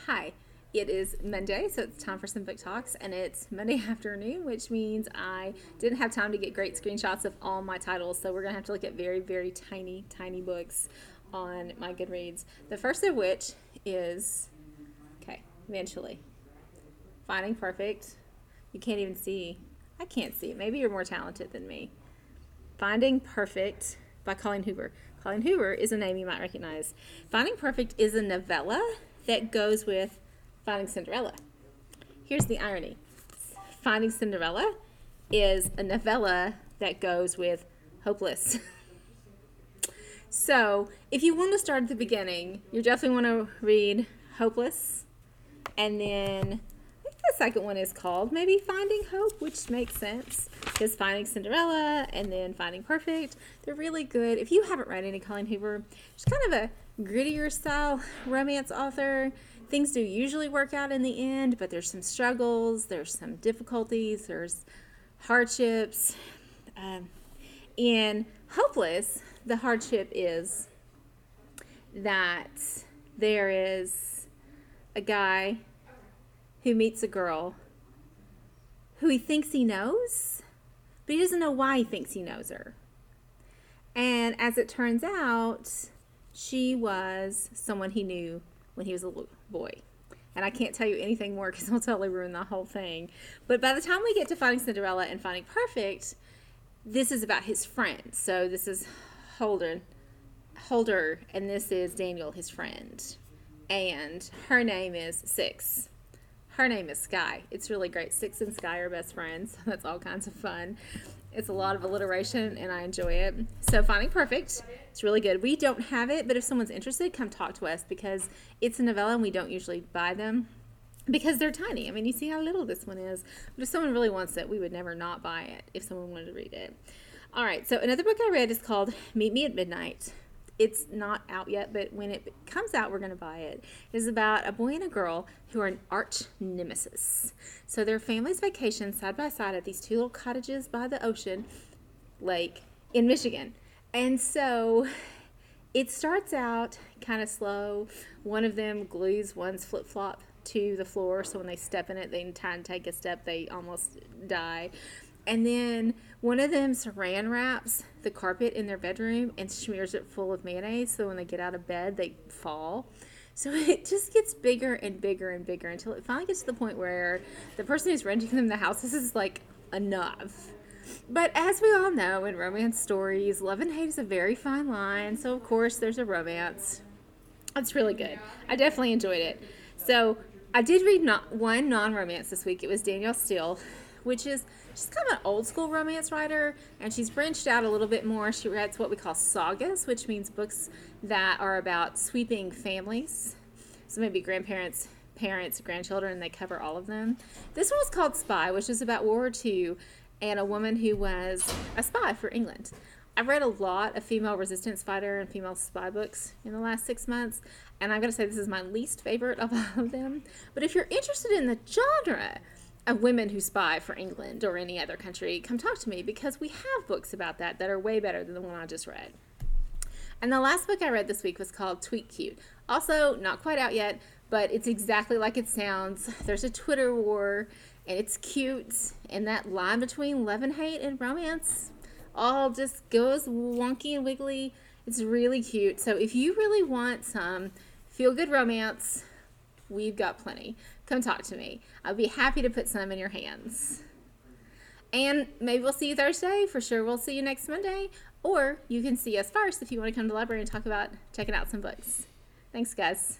Hi, it is Monday, so it's time for some book talks, and it's Monday afternoon, which means I didn't have time to get great screenshots of all my titles, so we're going to have to look at very, very tiny, tiny books on my Goodreads. The first of which is, okay, eventually, Finding Perfect. You can't even see. I can't see it. Maybe you're more talented than me. Finding Perfect by Colleen Hoover. Colleen Hoover is a name you might recognize. Finding Perfect is a novella that goes with Finding Cinderella. Here's the irony. Finding Cinderella is a novella that goes with Hopeless. So, if you want to start at the beginning, you definitely want to read Hopeless, and then I think the second one is called maybe Finding Hope, which makes sense, because Finding Cinderella and then Finding Perfect, they're really good. If you haven't read any Colleen Hoover, she's kind of a grittier style romance author. Things do usually work out in the end, but there's some struggles, there's some difficulties, there's hardships. In Hopeless, the hardship is that there is a guy who meets a girl who he thinks he knows, but he doesn't know why he thinks he knows her. And as it turns out, she was someone he knew when he was a little boy. And I can't tell you anything more because I'll totally ruin the whole thing. But by the time we get to Finding Cinderella and Finding Perfect, this is about his friend. So this is Holder, and this is Daniel, his friend. And her name is Six. Her name is Sky. It's really great. Six and Sky are best friends. That's all kinds of fun. It's a lot of alliteration, and I enjoy it. So Finding Perfect, it's really good. We don't have it, but if someone's interested, come talk to us because it's a novella, and we don't usually buy them because they're tiny. I mean, you see how little this one is. But if someone really wants it, we would never not buy it if someone wanted to read it. All right, so another book I read is called Meet Me at Midnight. It's not out yet, but when it comes out, we're going to buy it. It is about a boy and a girl who are an arch nemesis. So their families vacation side by side at these two little cottages by the ocean lake in Michigan. And so it starts out kind of slow. One of them glues one's flip-flop to the floor, so when they step in it, they try and take a step, they almost die. And then one of them saran wraps the carpet in their bedroom and smears it full of mayonnaise, so when they get out of bed, they fall. So it just gets bigger and bigger and bigger until it finally gets to the point where the person who's renting them the house, this is like enough. But as we all know in romance stories, love and hate is a very fine line, so of course there's a romance. It's really good. I definitely enjoyed it. So I did read one non-romance this week. It was Danielle Steele, which is, she's kind of an old school romance writer, and she's branched out a little bit more. She writes what we call sagas, which means books that are about sweeping families. So maybe grandparents, parents, grandchildren, and they cover all of them. This one was called Spy, which is about World War II and a woman who was a spy for England. I've read a lot of female resistance fighter and female spy books in the last 6 months, and I've got to say this is my least favorite of all of them. But if you're interested in the genre of women who spy for England or any other country, come talk to me because we have books about that are way better than the one I just read. And the last book I read this week was called Tweet Cute. Also, not quite out yet, but it's exactly like it sounds. There's a Twitter war, and it's cute, and that line between love and hate and romance all just goes wonky and wiggly. It's really cute. So if you really want some feel-good romance, we've got plenty. Come talk to me. I'll be happy to put some in your hands. And maybe we'll see you Thursday. For sure we'll see you next Monday. Or you can see us first if you want to come to the library and talk about checking out some books. Thanks, guys.